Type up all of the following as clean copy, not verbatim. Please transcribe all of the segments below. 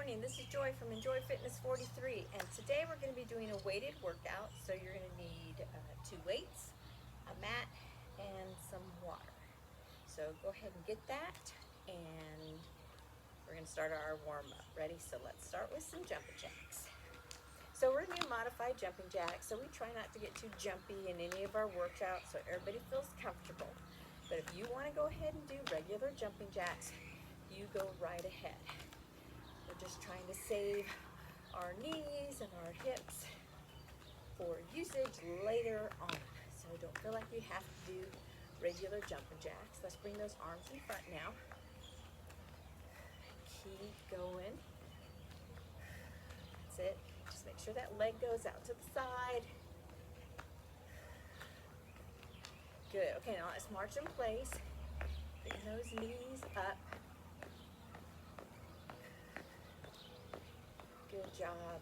morning, this is Joy from Enjoy Fitness 43, and today we're going to be doing a weighted workout. So you're going to need 2 weights, a mat, and some water. So go ahead and get that, and we're going to start our warm-up. Ready? So let's start with some jumping jacks. So we're going to do modified jumping jacks, so we try not to get too jumpy in any of our workouts so everybody feels comfortable. But if you want to go ahead and do regular jumping jacks, you go right ahead. We're just trying to save our knees and our hips for usage later on. So don't feel like you have to do regular jumping jacks. Let's bring those arms in front now. Keep going. That's it. Just make sure that leg goes out to the side. Good. Okay, now let's march in place. Bring those knees up. Good job.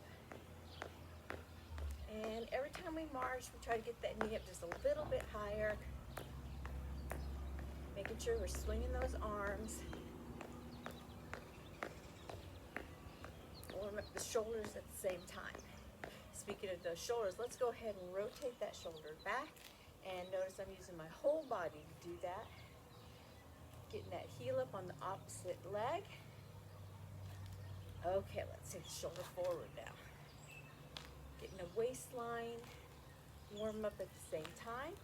And every time we march, we try to get that knee up just a little bit higher. Making sure we're swinging those arms. Warm up the shoulders at the same time. Speaking of those shoulders, let's go ahead and rotate that shoulder back. And notice I'm using my whole body to do that. Getting that heel up on the opposite leg. Okay, let's take the shoulder forward now. Getting a waistline, warm up at the same time.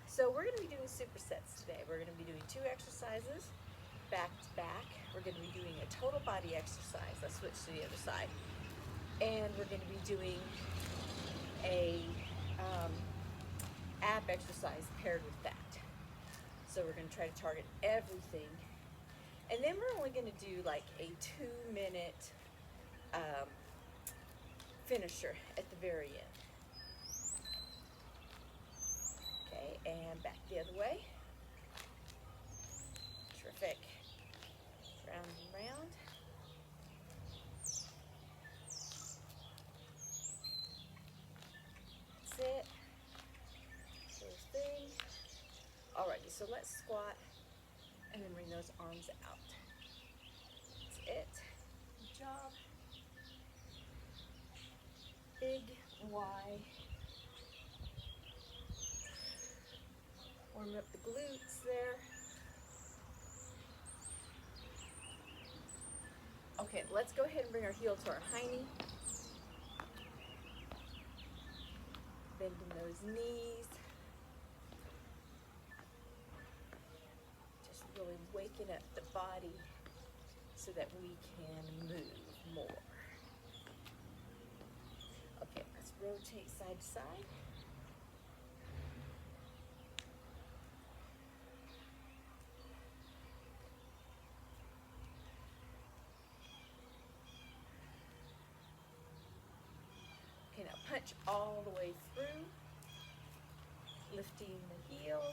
So we're going to be doing supersets today. We're going to be doing 2 exercises back to back. We're going to be doing a total body exercise. Let's switch to the other side. And we're going to be doing a ab exercise paired with that. So we're going to try to target everything. And then we're only going to do like a 2-minute finisher at the very end. Okay, and back the other way. Terrific. Round and round. That's it. Sure thing. Alrighty, so let's squat and then bring those arms out. That's it. Good job. Big Y. Warm up the glutes there. Okay, let's go ahead and bring our heel to our hiney. Bending those knees. Just really waking up the body so that we can move more. Okay, let's rotate side to side. Okay, now punch all the way through, lifting the heel,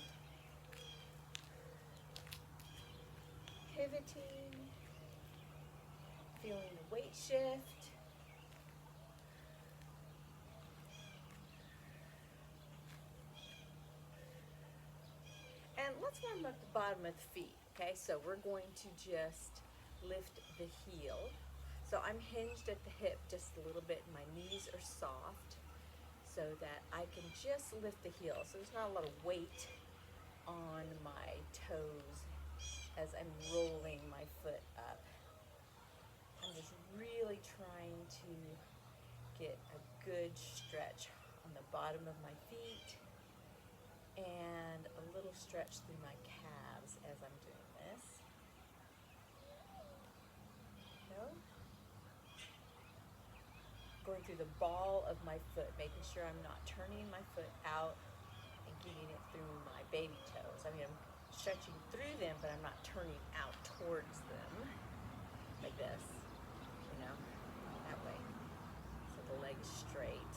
pivoting, feeling the weight shift. And let's warm up the bottom of the feet, okay? So we're going to just lift the heel. So I'm hinged at the hip just a little bit, and my knees are soft so that I can just lift the heel. So there's not a lot of weight on my toes as I'm rolling my foot up. I'm just really trying to get a good stretch on the bottom of my feet and a little stretch through my calves as I'm doing this. So, going through the ball of my foot, making sure I'm not turning my foot out and getting it through my baby toes. I mean, I'm stretching through them, but I'm not turning out towards them like this, you know, that way. So the leg is straight.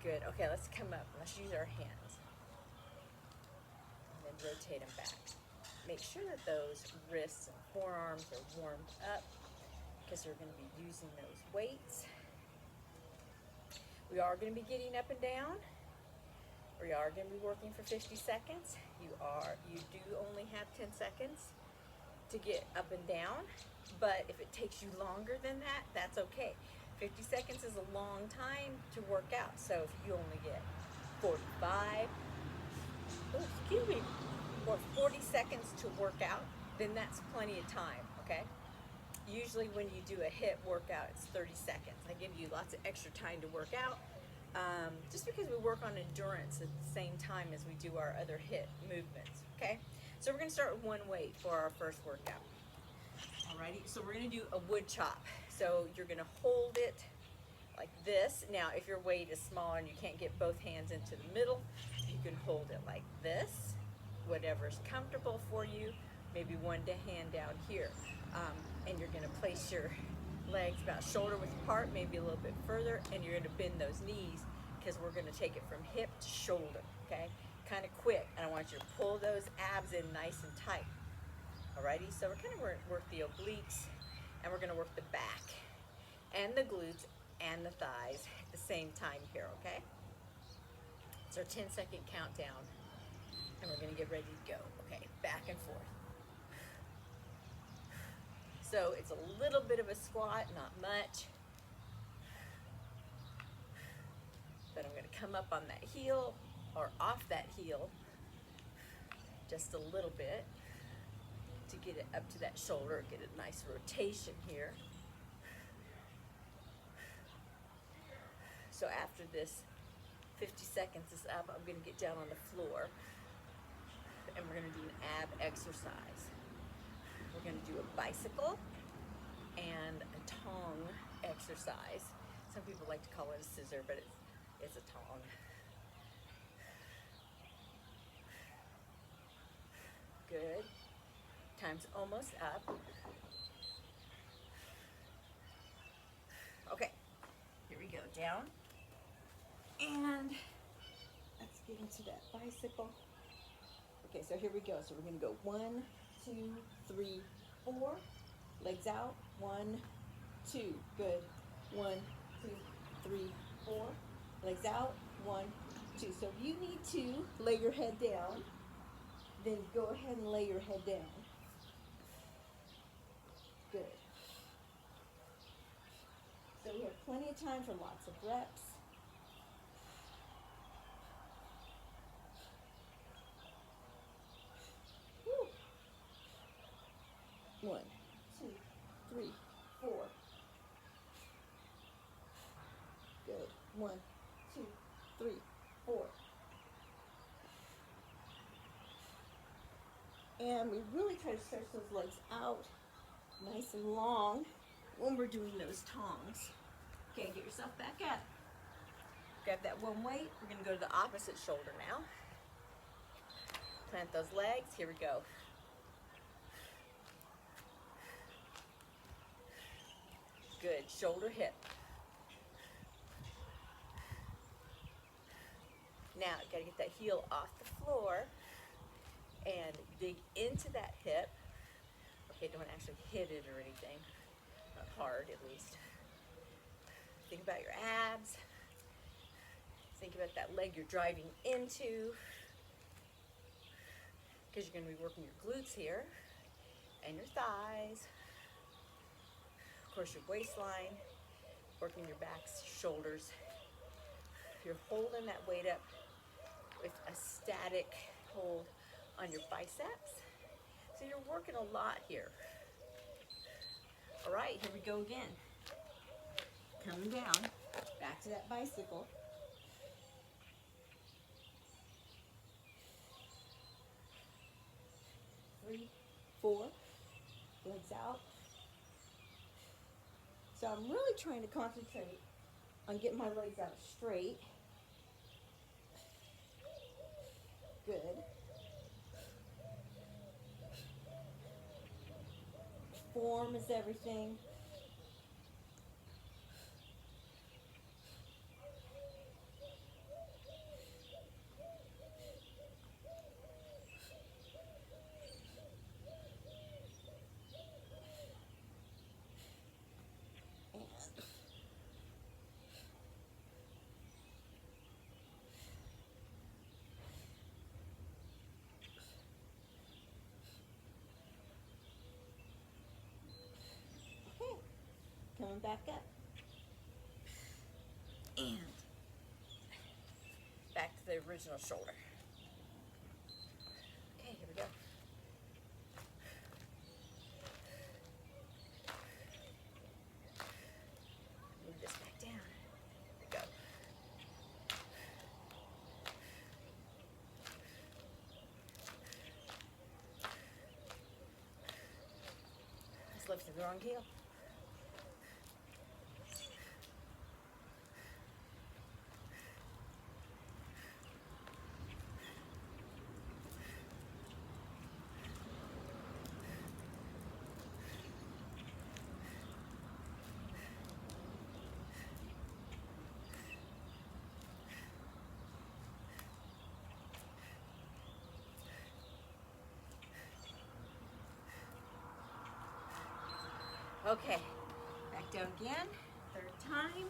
Good. Okay, let's come up. Let's use our hands. And then rotate them back. Make sure that those wrists and forearms are warmed up because we're going to be using those weights. We are going to be getting up and down. We are going to be working for 50 seconds. You do only have 10 seconds. to get up and down, but if it takes you longer than that, that's okay. 50 seconds is a long time to work out, so if you only get 45, excuse me, or 40 seconds to work out, then that's plenty of time, okay? Usually when you do a HIIT workout, it's 30 seconds. I give you lots of extra time to work out, just because we work on endurance at the same time as we do our other HIIT movements, okay? So we're gonna start with one weight for our first workout. Alrighty, so we're gonna do a wood chop. So you're gonna hold it like this. Now, if your weight is smaller and you can't get both hands into the middle, you can hold it like this, whatever's comfortable for you. Maybe one hand down here. And you're gonna place your legs about shoulder width apart, maybe a little bit further, and you're gonna bend those knees because we're gonna take it from hip to shoulder, okay? Kind of quick, and I want you to pull those abs in nice and tight. Alrighty, so we're gonna work the obliques, and we're gonna work the back and the glutes and the thighs at the same time here, okay? It's our 10-second countdown, and we're gonna get ready to go, okay? Back and forth. So it's a little bit of a squat, not much. But I'm gonna come up on that heel, or off that heel, just a little bit to get it up to that shoulder, get a nice rotation here. So after this 50 seconds is up, I'm gonna get down on the floor and we're gonna do an ab exercise. We're gonna do a bicycle and a tong exercise. Some people like to call it a scissor, but it's a tong. Good. Time's almost up. Okay, here we go, down. And let's get into that bicycle. Okay, so here we go. So we're gonna go 1, 2, 3, 4. Legs out, 1, 2, good. 1, 2, 3, 4. Legs out, 1, 2. So if you need to lay your head down, then go ahead and lay your head down. Good. So we have plenty of time for lots of reps. Woo. 1, 2, 3, 4. Good. 1, 2, 3, 4. And we really try to stretch those legs out nice and long when we're doing those tongs. Okay, get yourself back up. Grab that one weight. We're going to go to the opposite shoulder now. Plant those legs. Here we go. Good. Shoulder, hip. Now, you got to get that heel off the floor and dig into that hip. Okay, don't actually hit it or anything. Not hard, at least. Think about your abs. Think about that leg you're driving into. Because you're going to be working your glutes here and your thighs. Of course, your waistline. Working your backs, shoulders. You're holding that weight up with a static hold on your biceps. So you're working a lot here. All right, here we go again. Coming down, back to that bicycle. 3, 4, legs out. So I'm really trying to concentrate on getting my legs out straight. Good. Form is everything. down, back up. And back to the original shoulder. Okay, here we go. Move this back down. Here we go. Let's lift the wrong heel. Okay, back down again, third time.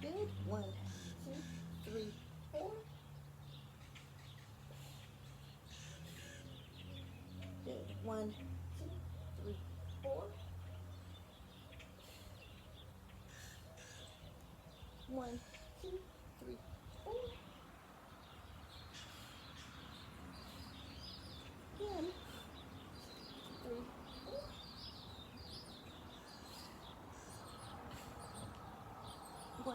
Good, 1, 2, 3, 4. Good, 1, 2, 3, 4. 1, 2, 3, 4. 1, 3, 4. 1, 2, 3, 4.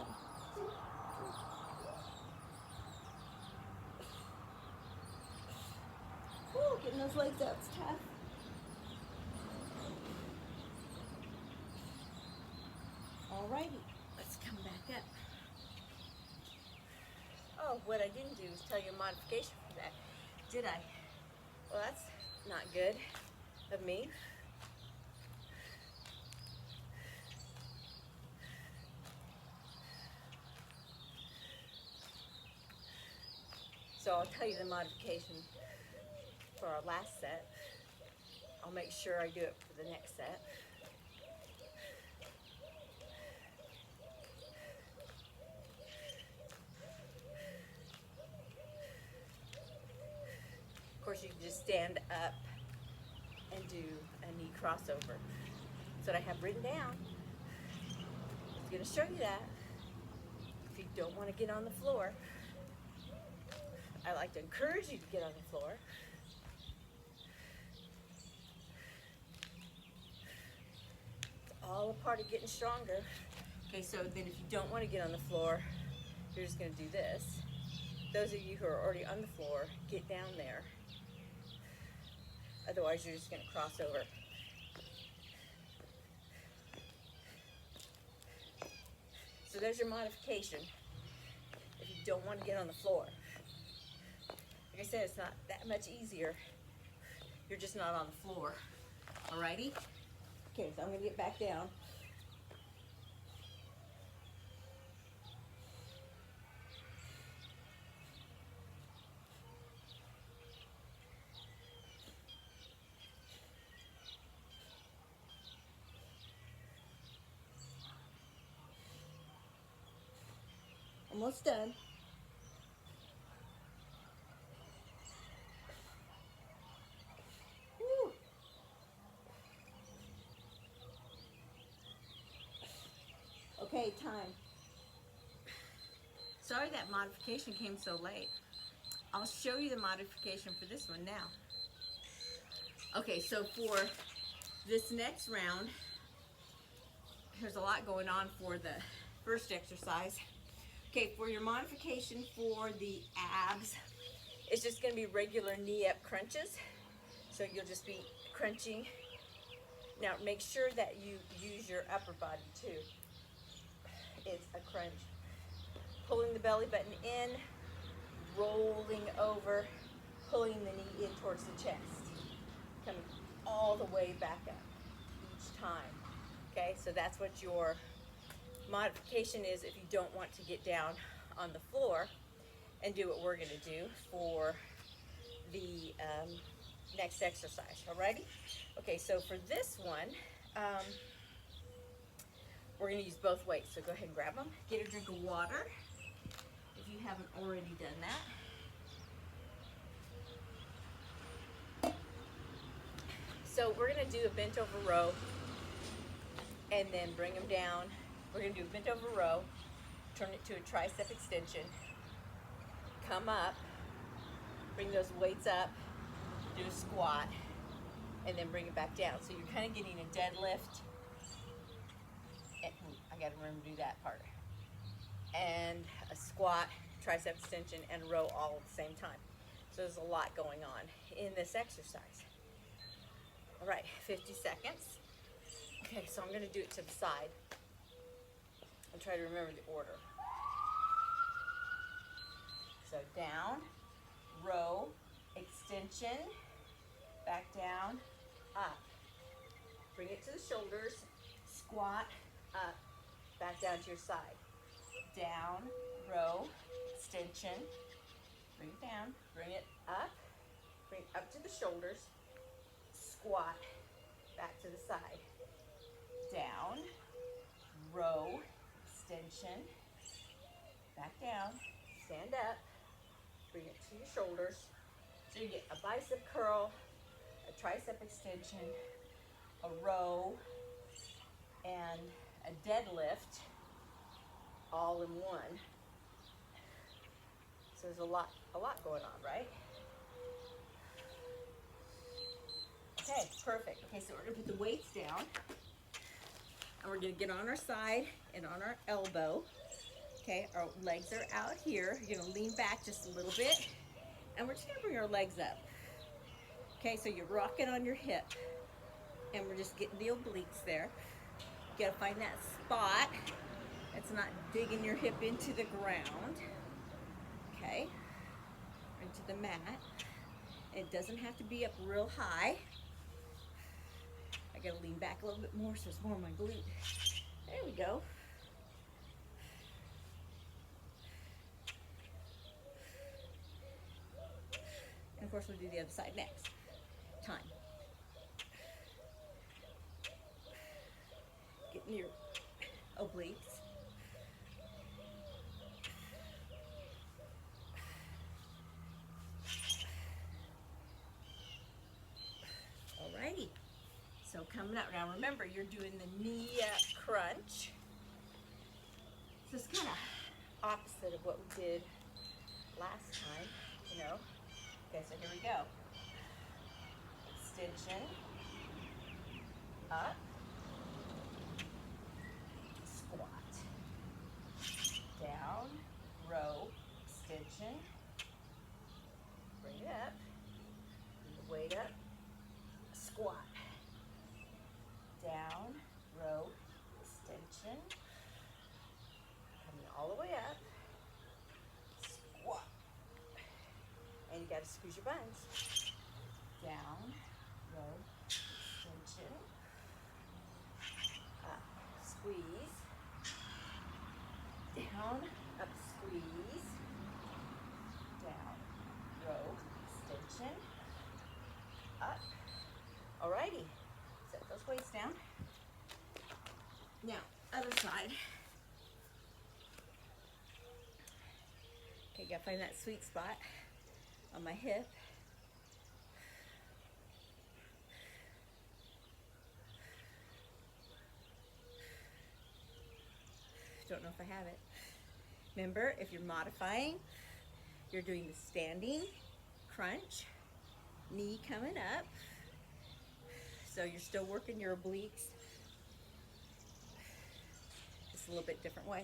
Woo, getting those legs out is tough. Alrighty, let's come back up. Oh, what I didn't do is tell you a modification for that, did I? Well, that's not good of me. So I'll tell you the modification for our last set. I'll make sure I do it for the next set. Of course, you can just stand up and do a knee crossover. That's what I have written down. I'm going to show you that. If you don't want to get on the floor, I like to encourage you to get on the floor. It's all a part of getting stronger. Okay, so then if you don't want to get on the floor, you're just going to do this. Those of you who are already on the floor, get down there. Otherwise, you're just going to cross over. So there's your modification if you don't want to get on the floor. Like I said, it's not that much easier. You're just not on the floor. Alrighty? Okay, so I'm going to get back down. Almost done. Woo. Okay, time. Sorry that modification came so late. I'll show you the modification for this one now. Okay, so for this next round, there's a lot going on for the first exercise. Okay, for your modification for the abs, it's just going to be regular knee-up crunches. So you'll just be crunching. Now make sure that you use your upper body too. It's a crunch. Pulling the belly button in, rolling over, pulling the knee in towards the chest. Coming all the way back up each time. Okay, so that's what your modification is if you don't want to get down on the floor and do what we're going to do for the next exercise. Alrighty? Okay, so for this one, we're gonna use both weights, so go ahead and grab them. Get a drink of water if you haven't already done that. So we're gonna do a bent over row and then bring them down. We're gonna do a bent over row, turn it to a tricep extension, come up, bring those weights up, do a squat, and then bring it back down. So you're kind of getting a deadlift. I gotta remember to do that part. And a squat, tricep extension, and a row all at the same time. So there's a lot going on in this exercise. All right, 50 seconds. Okay, so I'm gonna do it to the side and try to remember the order. So down, row, extension, back down, up. Bring it to the shoulders, squat, up, back down to your side. Down, row, extension, bring it down, bring it up to the shoulders, squat, back to the side. Down, row, extension, back down, stand up, bring it to your shoulders. So you get a bicep curl, a tricep extension, a row, and a deadlift all in one. So there's a lot going on, right? Okay, perfect. Okay, so we're gonna put the weights down and we're gonna get on our side and on our elbow. Okay, our legs are out here. You're gonna lean back just a little bit and we're just gonna bring our legs up. Okay, so you're rocking on your hip and we're just getting the obliques there. You gotta find that spot that's not digging your hip into the ground. Okay, into the mat. It doesn't have to be up real high. I gotta lean back a little bit more so it's more on my glute. There we go. And of course we'll do the other side next. Time. Getting your obliques. Alrighty. So coming up now, remember you're doing the knee crunch. So it's kind of opposite of what we did last time, you know. Okay, so here we go. Extension, up, squat, down, row, extension, bring it up, bring the weight up, squat, down, row, extension, coming all the way up, squat, and you gotta squeeze your buns, down, row, extension, up, squeeze, down, up, squeeze, down, row, extension, up. Alrighty, set those weights down. Now, other side. Okay, gotta find that sweet spot on my hip. Don't know if I have it. Remember, if you're modifying, you're doing the standing crunch, knee coming up. So you're still working your obliques, just a little bit different way.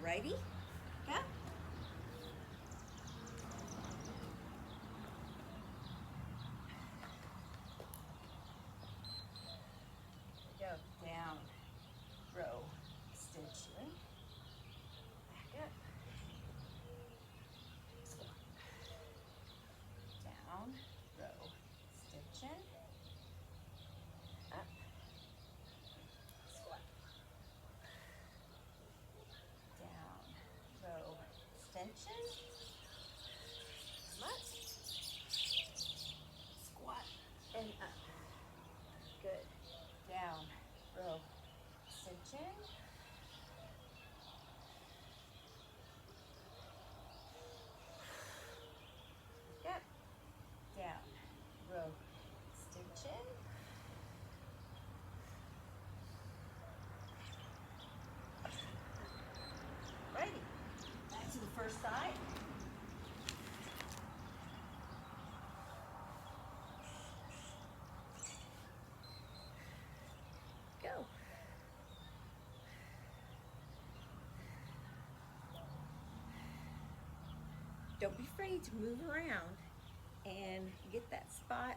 Alrighty, yeah. Go down, row, extension, back up, squat, extension. Come up. Squat and up. Good. Down. Row. Extension. Yep. Down. Row. Extension. Righty. Back to the first side. Go. Don't be afraid to move around and get that spot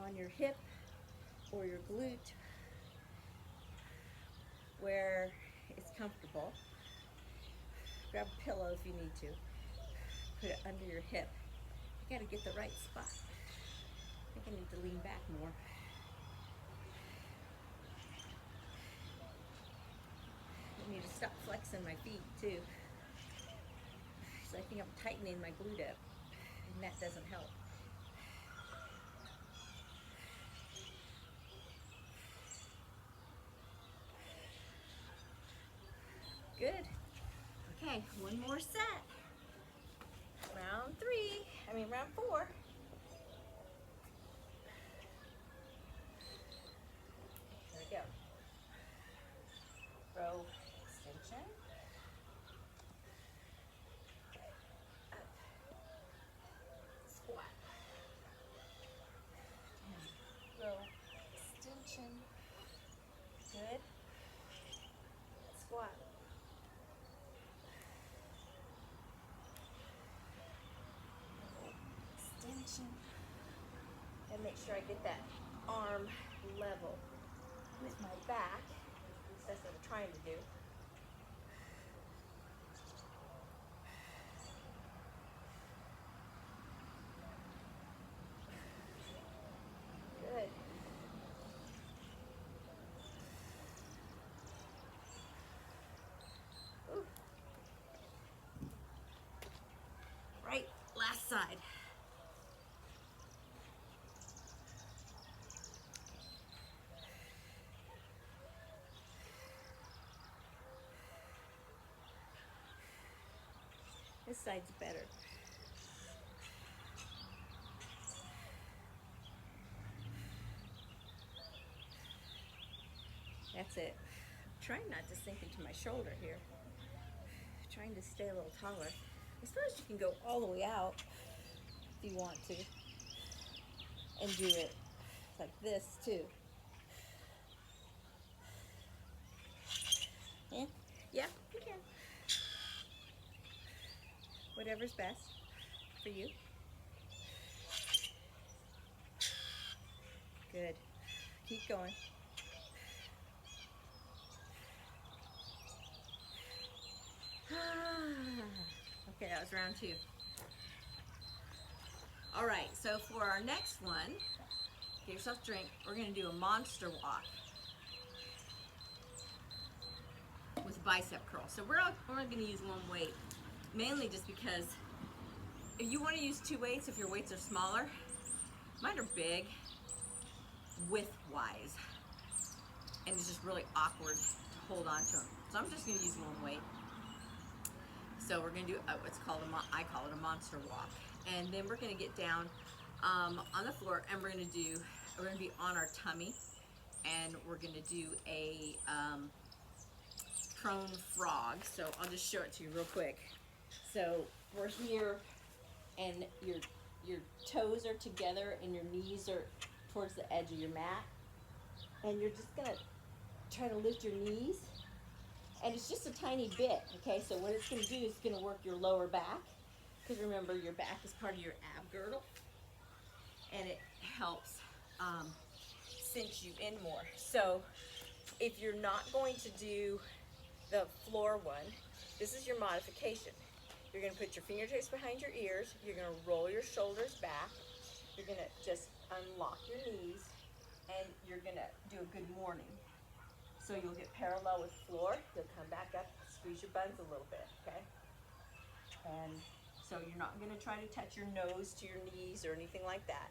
on your hip or your glute where it's comfortable. Grab a pillow if you need to. Put it under your hip. You gotta get the right spot. I think I need to lean back more. I need to stop flexing my feet too. So I think I'm tightening my glute up, and that doesn't help. Good. Okay, one more set. Round 4. Here we go. Row extension. Up. Squat. Down. Row extension. Good. Squat. Extension. And make sure I get that arm level with my back. At least that's what I'm trying to do. Good. Ooh. Right, last side. This side's better. That's it. I'm trying not to sink into my shoulder here. Trying to stay a little taller. I suppose you can go all the way out if you want to. And do it like this too. Yeah, yeah, you can. Whatever's best for you. Good. Keep going. Okay, that was round 2. All right, so for our next one, get yourself a drink. We're gonna do a monster walk with bicep curl. So we're only gonna use one weight, mainly just because if you wanna use 2 weights, if your weights are smaller, mine are big, width-wise, and it's just really awkward to hold on to them. So I'm just gonna use one weight. So we're gonna do what's called I call it a monster walk. And then we're gonna get down on the floor, and we're gonna be on our tummy, and we're gonna do a prone frog. So I'll just show it to you real quick. So we're here, and your toes are together, and your knees are towards the edge of your mat, and you're just gonna try to lift your knees, and it's just a tiny bit. Okay, so what it's gonna do is it's gonna work your lower back. Because remember, your back is part of your ab girdle, and it helps cinch you in more. So if you're not going to do the floor one, this is your modification. You're going to put your fingertips behind your ears. You're going to roll your shoulders back. You're going to just unlock your knees, and you're going to do a good morning. So you'll get parallel with the floor. You'll come back up, squeeze your buns a little bit, okay? And so you're not gonna try to touch your nose to your knees or anything like that.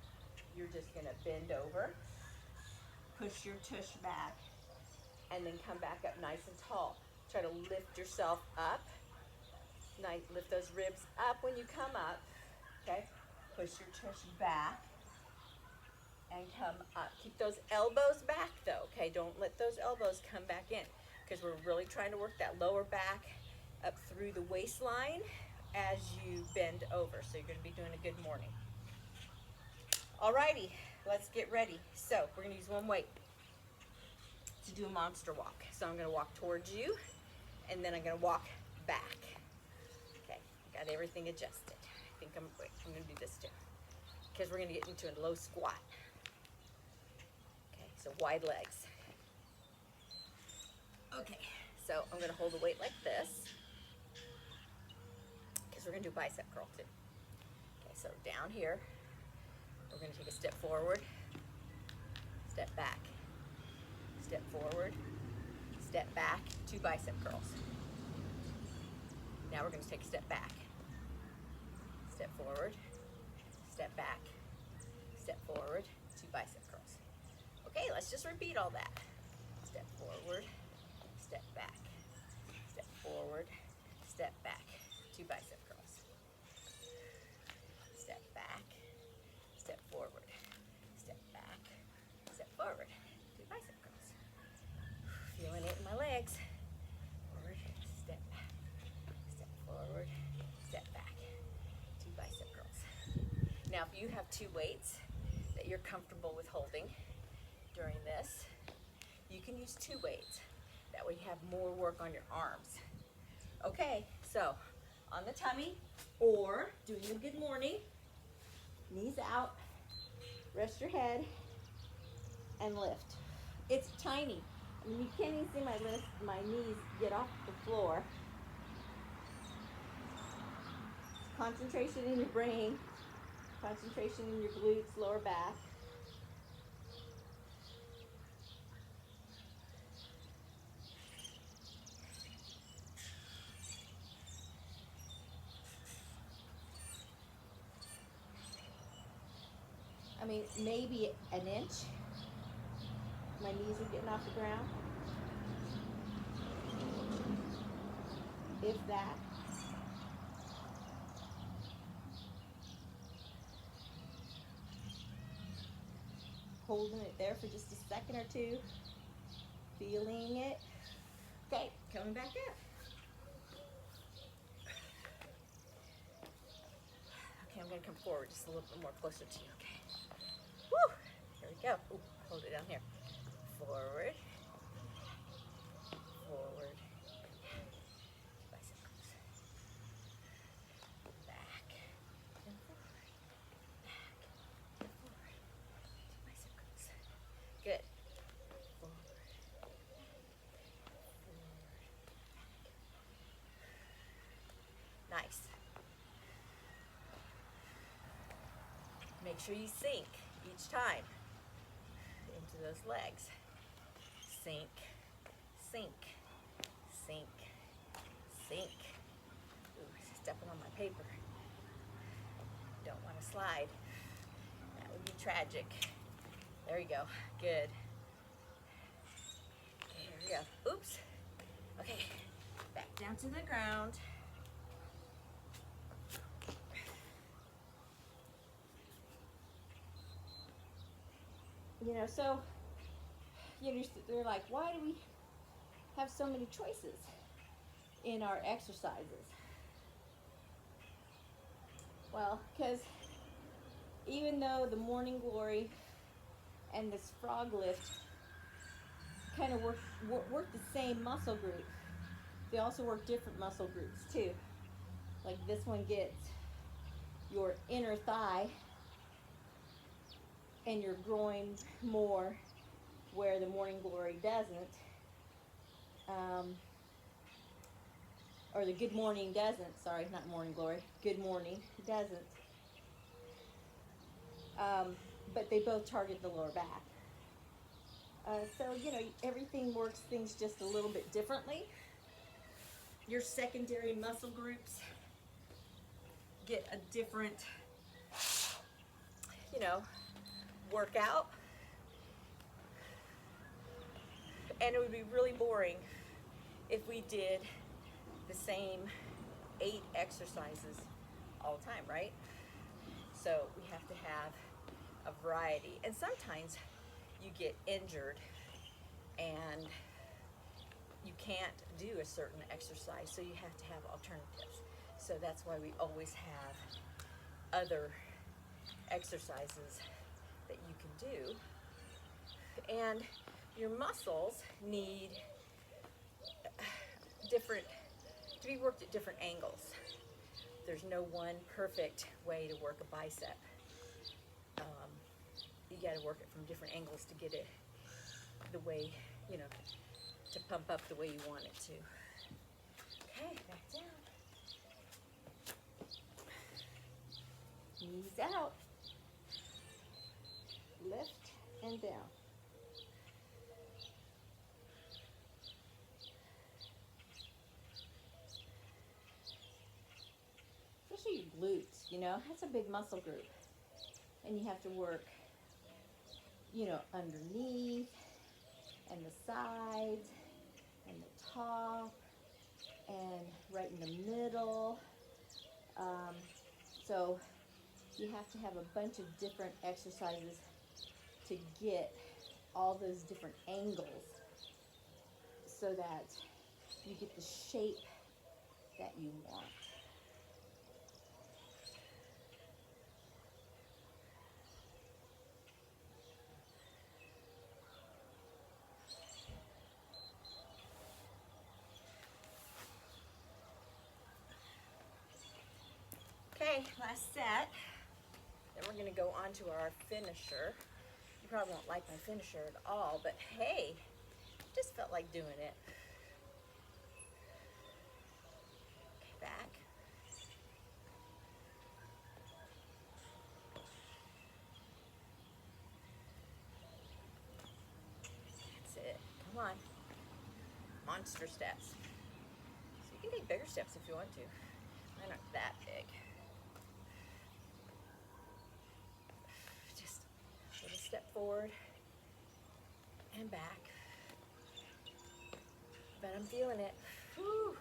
You're just gonna bend over, push your tush back, and then come back up nice and tall. Try to lift yourself up. Nice, lift those ribs up when you come up, okay? Push your tush back and come up. Keep those elbows back though, okay? Don't let those elbows come back in because we're really trying to work that lower back up through the waistline as you bend over. So you're gonna be doing a good morning. Alrighty, let's get ready. So we're gonna use one weight to do a monster walk. So I'm gonna walk towards you and then I'm gonna walk back. Okay, got everything adjusted. I think I'm gonna do this too because we're gonna get into a low squat. Okay, so wide legs. Okay, so I'm gonna hold the weight like this because we're gonna do bicep curl too. Okay, so down here, we're gonna take a step forward, step back, step forward, step back, 2 bicep curls. Now we're gonna take a step back, step forward, step back, step forward, 2 bicep curls. Okay, let's just repeat all that. Step forward, step back, step forward, step back, 2 bicep curls. Step back, step forward, step back, step forward, 2 bicep curls. Feeling it in my legs. Forward, step back, step forward, step back, 2 bicep curls. Now if you have 2 weights that you're comfortable with holding during this, you can use 2 weights. That way you have more work on your arms. Okay, so on the tummy or doing a good morning, knees out, rest your head, and lift. It's tiny. I mean, you can't even see my knees get off the floor. Concentration in your brain, concentration in your glutes, lower back. I mean, maybe an inch. My knees are getting off the ground. If that. Holding it there for just a second or two. Feeling it. Okay, coming back up. Okay, I'm gonna come forward just a little bit more closer to you, okay? Woo! Here we go. Ooh, hold it down here. Forward. Forward. Bicep curls. Back. And forward. Back. And forward. 2 bicep curls. Good. Forward. Forward. Nice. Make sure you sink each time into those legs. Sink, sink, sink, sink. Ooh, stepping on my paper. Don't want to slide. That would be tragic. There you go. Good. Okay, here we go. Oops. Okay, back down to the ground. You know, so they're like, why do we have so many choices in our exercises? Well, because even though the morning glory and this frog lift kind of work the same muscle group, they also work different muscle groups too. Like this one gets your inner thigh and your groin more, where the morning glory doesn't, or the good morning doesn't, sorry, not morning glory, good morning doesn't, but they both target the lower back. So, you know, everything works things just a little bit differently. Your secondary muscle groups get a different, you know, workout. And it would be really boring if we did the same 8 exercises all the time, right? So we have to have a variety. And sometimes you get injured and you can't do a certain exercise, so you have to have alternatives. So that's why we always have other exercises that you can do. And your muscles need to be worked at different angles. There's no one perfect way to work a bicep. You got to work it from different angles to get it the way, you know, to pump up the way you want it to. Okay, back down. Knees out. Lift and down. Especially your glutes, you know, that's a big muscle group. And you have to work, you know, underneath and the sides and the top and right in the middle. So you have to have a bunch of different exercises to get all those different angles so that you get the shape that you want. Okay, last set. Then we're going to go on to our finisher. You probably won't like my finisher at all, but hey, just felt like doing it. Okay, back. That's it. Come on. Monster steps. So you can take bigger steps if you want to. Mine aren't that big. Just a little step forward and back. But I'm feeling it. Whew.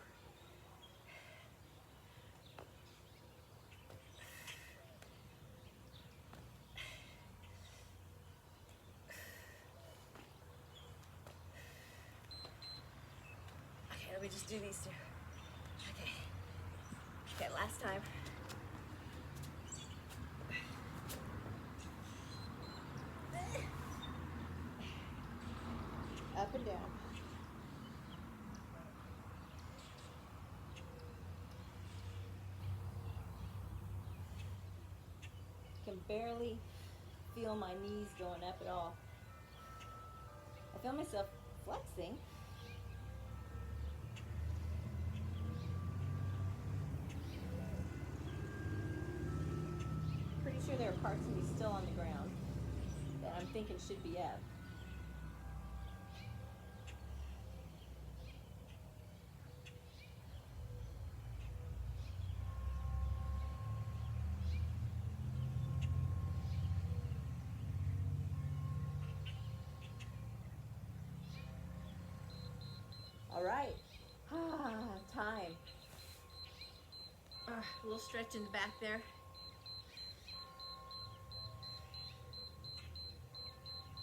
Okay, let me just do these two. Okay. Okay, last time. Up and down. Can barely feel my knees going up at all. I feel myself flexing. Pretty sure there are parts of me still on the ground that I'm thinking should be up. All right, time. A little stretch in the back there.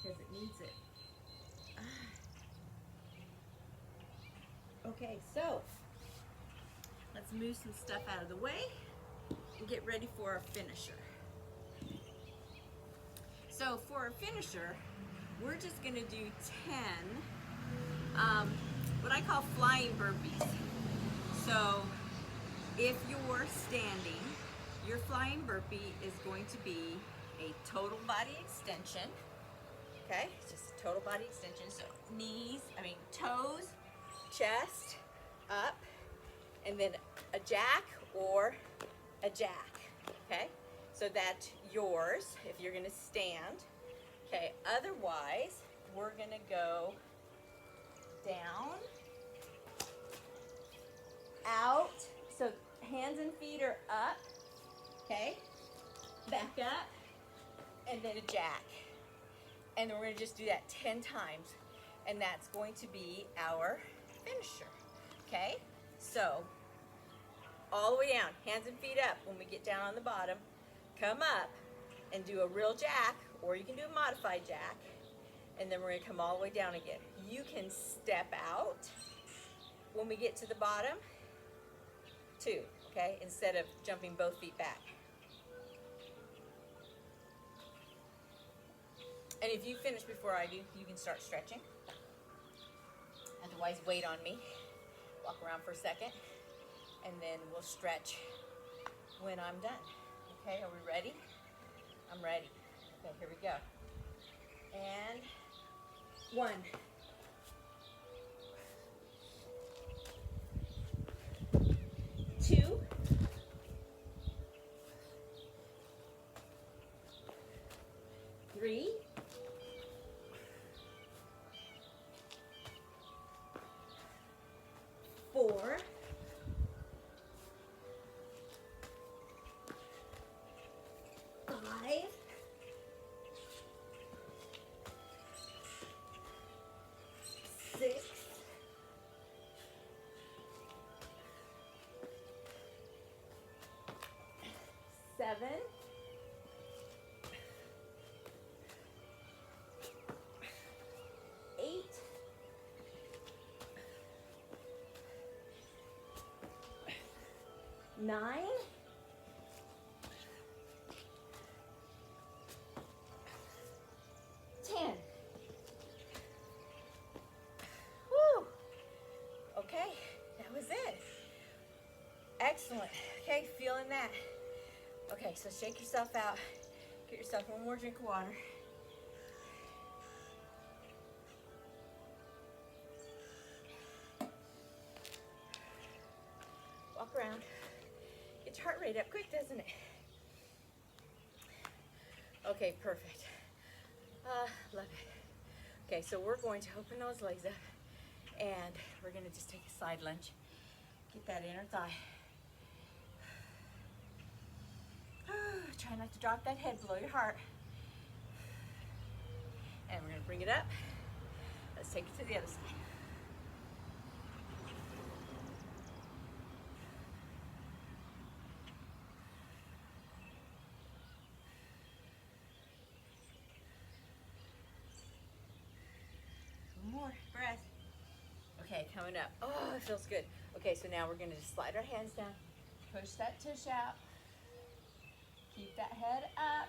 Because it needs it. Okay, so let's move some stuff out of the way and get ready for our finisher. So for our finisher, we're just gonna do 10 what I call flying burpees. So if you're standing, your flying burpee is going to be a total body extension. Okay, it's just a total body extension. So toes, chest, up, and then a jack or a jack. Okay, so that's yours if you're gonna stand. Okay, otherwise, we're gonna go down, out, so hands and feet are up, okay? Back up, and then a jack. And then we're gonna just do that 10 times, and that's going to be our finisher, okay? So, all the way down, hands and feet up. When we get down on the bottom, come up and do a real jack, or you can do a modified jack, and then we're gonna come all the way down again. You can step out when we get to the bottom, too, okay? Instead of jumping both feet back. And if you finish before I do, you can start stretching. Otherwise, wait on me. Walk around for a second, and then we'll stretch when I'm done. Okay, are we ready? I'm ready. Okay, here we go. And 1. 2. 3. 4. 5. 6. 7. 8. 9. 10. Woo! Okay, that was it. Excellent. Okay, feeling that. Okay, so shake yourself out. Get yourself one more drink of water. Walk around. Get your heart rate up quick, doesn't it? Okay, perfect. Love it. Okay, so we're going to open those legs up, and we're going to just take a side lunge. Get that inner thigh. Try not to drop that head below your heart. And we're going to bring it up. Let's take it to the other side. More breath. Okay, coming up. Oh, it feels good. Okay, so now we're going to just slide our hands down. Push that tush out. Keep that head up.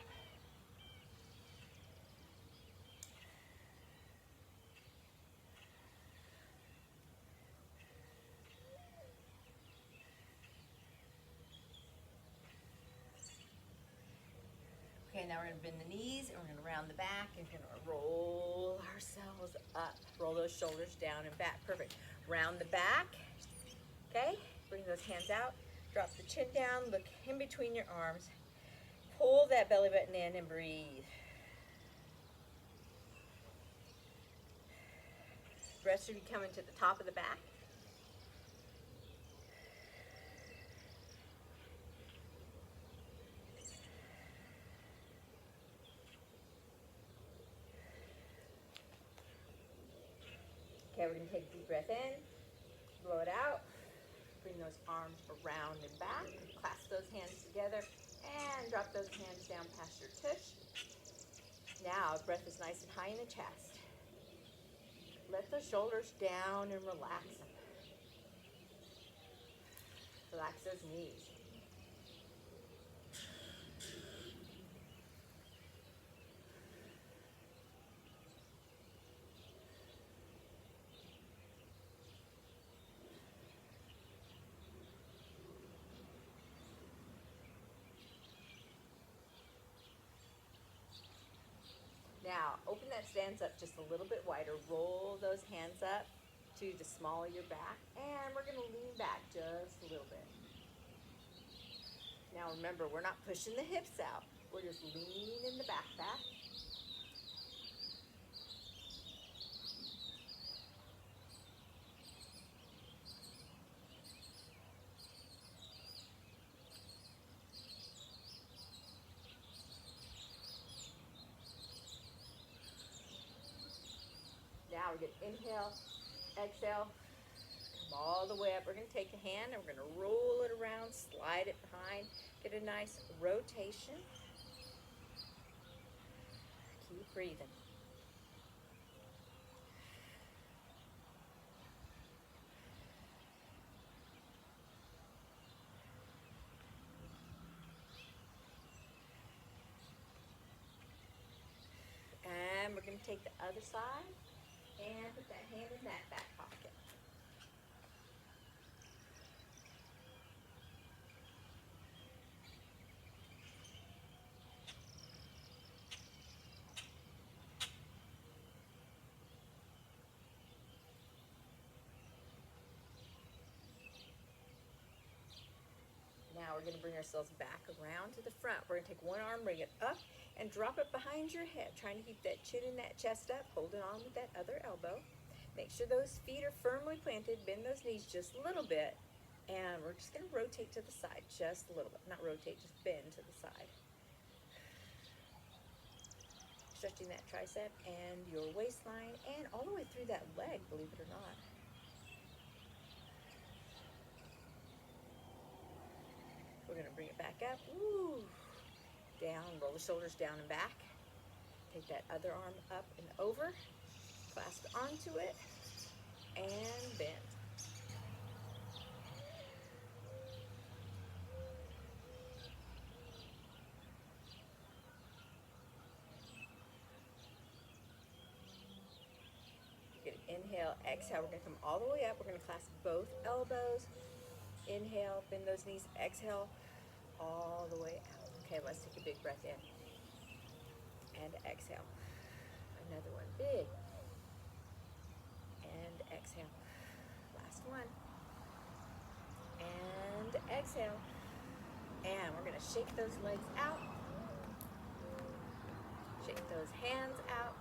Okay, now we're going to bend the knees, and we're going to round the back, and we're going to roll ourselves up. Roll those shoulders down and back. Perfect. Round the back. Okay, bring those hands out. Drop the chin down. Look in between your arms. Pull that belly button in and breathe. Breath should be coming to the top of the back. Okay, we're going to take a deep breath in, blow it out, bring those arms around and back, clasp those hands together, and drop those hands down past your tush. Now, breath is nice and high in the chest. Let those shoulders down and relax them. Relax those knees. Now, open that stance up just a little bit wider. Roll those hands up to the small of your back. And we're going to lean back just a little bit. Now, remember, we're not pushing the hips out. We're just leaning the back back. Now we're going to inhale, exhale, come all the way up. We're going to take a hand and we're going to roll it around, slide it behind, get a nice rotation. Keep breathing. And we're going to take the other side and put that hand in that back pocket. Now we're going to bring ourselves back around to the front. We're going to take one arm, bring it up, and drop it behind your head, trying to keep that chin and that chest up, holding on with that other elbow. Make sure those feet are firmly planted, bend those knees just a little bit, and we're just going to rotate to the side just a little bit. Not rotate, just bend to the side. Stretching that tricep and your waistline, and all the way through that leg, believe it or not. We're going to bring it back up, woo, down, roll the shoulders down and back. Take that other arm up and over, clasp onto it, and bend. You're going to inhale, exhale. We're going to come all the way up. We're going to clasp both elbows. Inhale, bend those knees. Exhale, all the way out. Okay, let's take a big breath in. And exhale. Another one, big. And exhale. Last one. And exhale. And we're going to shake those legs out. Shake those hands out.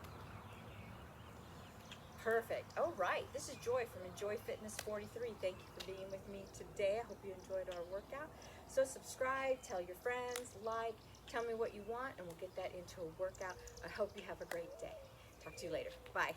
Perfect. All right. This is Joy from Enjoy Fitness 43. Thank you for being with me today. I hope you enjoyed our workout. So subscribe, tell your friends, like, tell me what you want, and we'll get that into a workout. I hope you have a great day. Talk to you later. Bye.